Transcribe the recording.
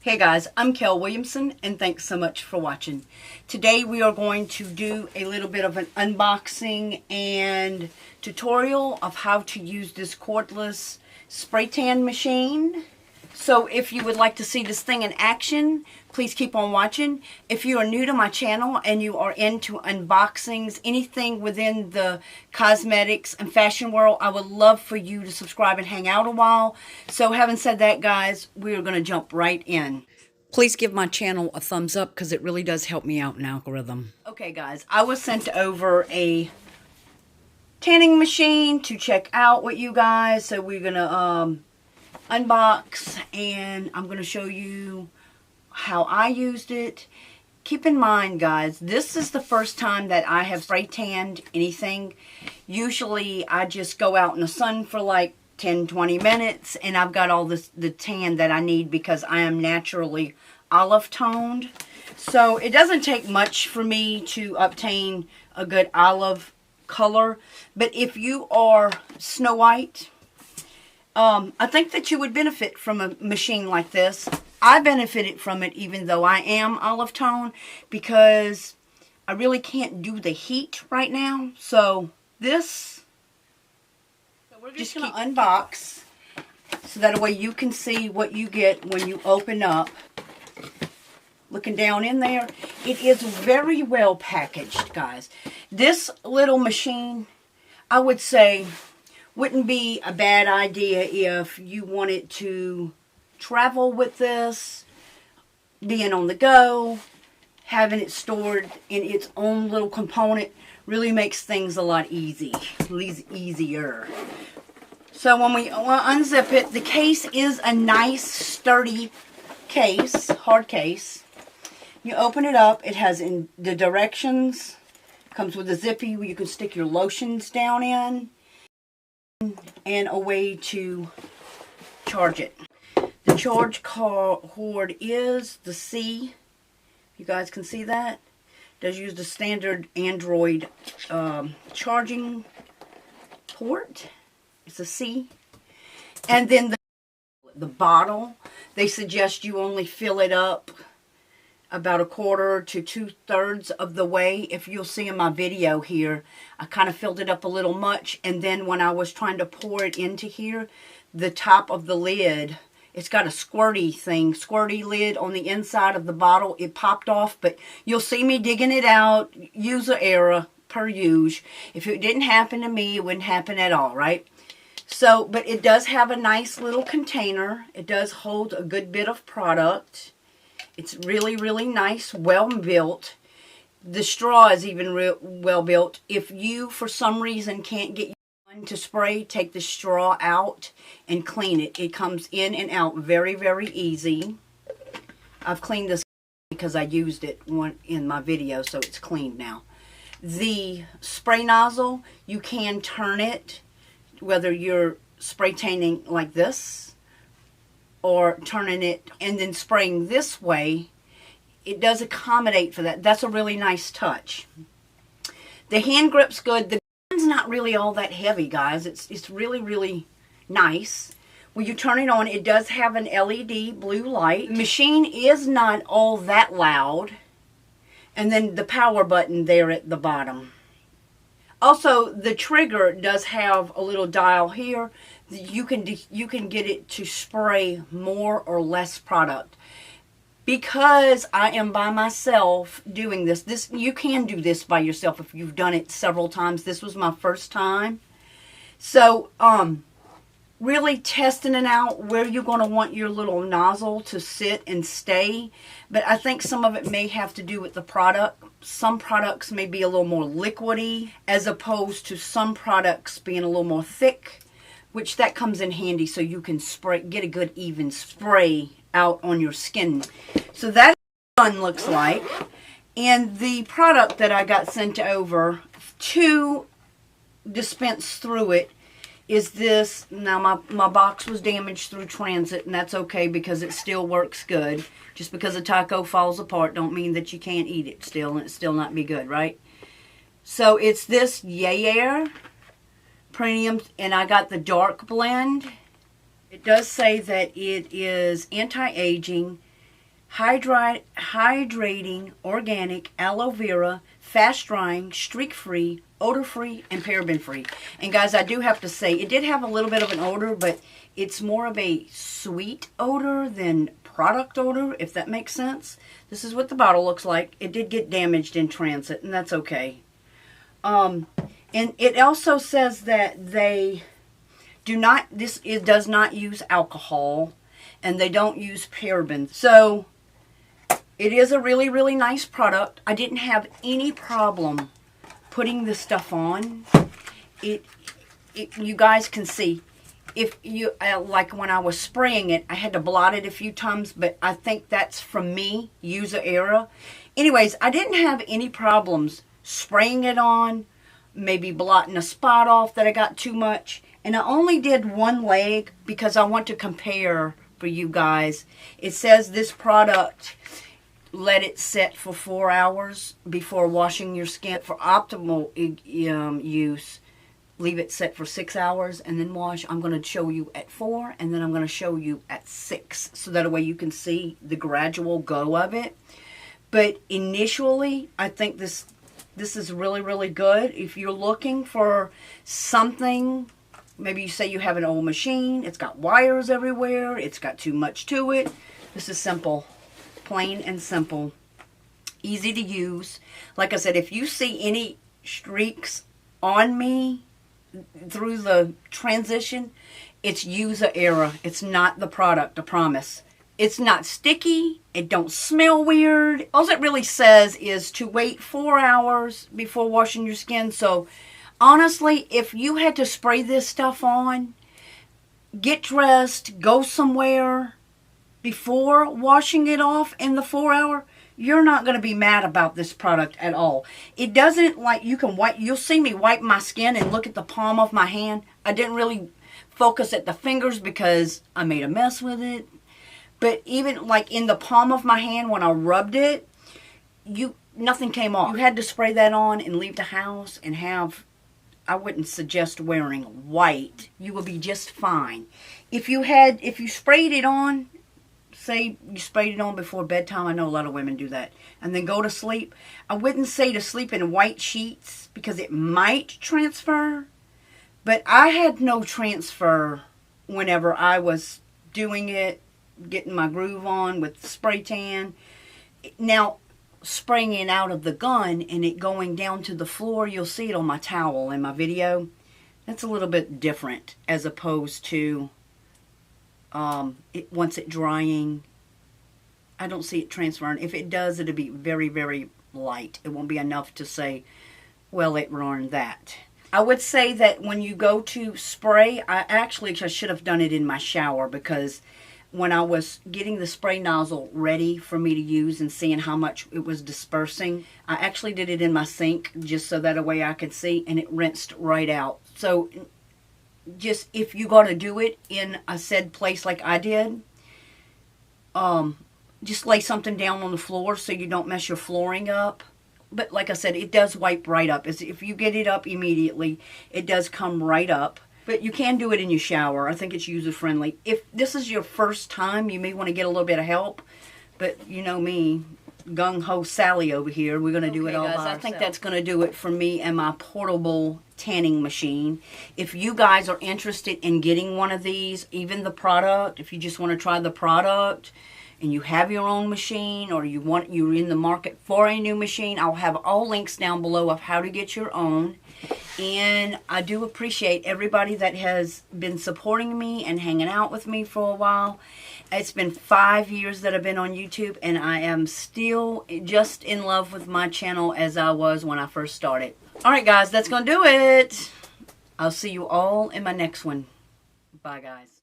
Hey guys, I'm Kell Williamson and thanks so much for watching. Today we are going to do a little bit of an unboxing and tutorial of how to use this cordless spray tan machine. So if you would like to see this thing in action, please keep on watching. If you are new to my channel and you are into unboxings, anything within the cosmetics and fashion world, I would love for you to subscribe and hang out a while. So having said that, guys, we are going to jump right in. Please give my channel a thumbs up because it really does help me out in algorithm. Okay, guys, I was sent over a tanning machine to check out with you guys. So we're going to unbox and I'm going to show you how I used it. Keep in mind, guys, this is the first time that I have spray tanned anything. Usually I just go out in the sun for like 10-20 minutes and I've got all the tan that I need because I am naturally olive toned. So it doesn't take much for me to obtain a good olive color. But if you are Snow White, I think that you would benefit from a machine like this. I benefited from it even though I am olive tone because I really can't do the heat right now. So we're just going to unbox so that way you can see what you get when you open up. Looking down in there, it is very well packaged, guys. This little machine, I would say, wouldn't be a bad idea if you wanted to travel with this, being on the go, having it stored in its own little component really makes things a lot easier. So when we unzip it, the case is a nice sturdy case, hard case. You open it up, it has in the directions, comes with a zippy where you can stick your lotions down in, and a way to charge it. The charge cord is the C. You guys can see that. It does use the standard Android charging port. It's a C. And then the bottle, they suggest you only fill it up about 1/4 to 2/3 of the way. If you'll see in my video here, I kind of filled it up a little much, and then when I was trying to pour it into here, the top of the lid, it's got a squirty lid on the inside of the bottle. It popped off, but you'll see me digging it out, user error per usual. If it didn't happen to me, it wouldn't happen at all, right? So, but it does have a nice little container. It does hold a good bit of product. It's really, really nice, well built. The straw is even well built. If you, for some reason, can't get one to spray, take the straw out and clean it. It comes in and out very, very easy. I've cleaned this because I used it in my video, so it's clean now. The spray nozzle, you can turn it, whether you're spray tanning like this, or turning it and then spraying this way. It does accommodate for that. That's a really nice touch. The hand grip's good. The gun's not really all that heavy, guys. It's really, really nice. When you turn it on, it does have an LED blue light. The machine is not all that loud. And then the power button there at the bottom. Also, the trigger does have a little dial here. You can get it to spray more or less product. Because I am by myself doing this, you can do this by yourself if you've done it several times. This was my first time. So, really testing it out where you're going to want your little nozzle to sit and stay. But I think some of it may have to do with the product. Some products may be a little more liquidy as opposed to some products being a little more thick, which that comes in handy so you can get a good even spray out on your skin. So that one looks like. And the product that I got sent over to dispense through it is this. Now my box was damaged through transit, and that's okay because it still works good. Just because a taco falls apart don't mean that you can't eat it still and it still not be good, right? So it's this Yoyair Premium, and I got the dark blend. It does say that it is anti-aging, hydrating, organic, aloe vera, fast drying, streak free, odor free, and paraben free. And guys, I do have to say, it did have a little bit of an odor, but it's more of a sweet odor than product odor, if that makes sense. This is what the bottle looks like. It did get damaged in transit, and that's okay. And it also says that they do not, it does not use alcohol, and they don't use parabens. So it is a really, really nice product. I didn't have any problem putting this stuff on. You guys can see, if you like when I was spraying it, I had to blot it a few times, but I think that's from me, user error. Anyways, I didn't have any problems spraying it on, maybe blotting a spot off that I got too much. And I only did one leg because I want to compare for you guys. It says this product, let it set for 4 hours before washing your skin. For optimal use, leave it set for 6 hours and then wash. I'm going to show you at 4, and then I'm going to show you at 6, so that way you can see the gradual go of it. But initially, I think this is really, really good. If you're looking for something, maybe you say you have an old machine, it's got wires everywhere, it's got too much to it. This is simple. Plain and simple, easy to use. Like I said, if you see any streaks on me through the transition, it's user error. It's not the product, I promise. It's not sticky. It don't smell weird. All it really says is to wait 4 hours before washing your skin. So honestly, if you had to spray this stuff on, get dressed, go somewhere before washing it off in the 4 hour, you're not going to be mad about this product at all. It doesn't, like, you can wipe, you'll see me wipe my skin and look at the palm of my hand. I didn't really focus at the fingers because I made a mess with it. But even like in the palm of my hand when I rubbed it, nothing came off. You had to spray that on and leave the house and have, I wouldn't suggest wearing white. You will be just fine. If you sprayed it on, say you sprayed it on before bedtime, I know a lot of women do that, and then go to sleep, I wouldn't say to sleep in white sheets because it might transfer, but I had no transfer whenever I was doing it, getting my groove on with spray tan. Now, spraying it out of the gun and it going down to the floor, you'll see it on my towel in my video. That's a little bit different as opposed to once it drying. I don't see it transferring. If it does, it'll be very, very light. It won't be enough to say, well, it ruined that. I would say that when you go to spray, I should have done it in my shower, because when I was getting the spray nozzle ready for me to use and seeing how much it was dispersing, I actually did it in my sink just so that a way I could see, and it rinsed right out. So just if you got to do it in a said place like I did, just lay something down on the floor so you don't mess your flooring up. But like I said, it does wipe right up. If you get it up immediately, it does come right up. But you can do it in your shower. I think it's user-friendly. If this is your first time, you may want to get a little bit of help. But you know me, gung-ho Sally over here. We're going to do it all by ourselves. I think that's going to do it for me and my portable tanning machine. If you guys are interested in getting one of these, even the product, if you just want to try the product and you have your own machine, or you're in the market for a new machine, I'll have all links down below of how to get your own. And I do appreciate everybody that has been supporting me and hanging out with me for a while. It's been 5 years that I've been on YouTube, and I am still just in love with my channel as I was when I first started. Alright guys, that's going to do it. I'll see you all in my next one. Bye guys.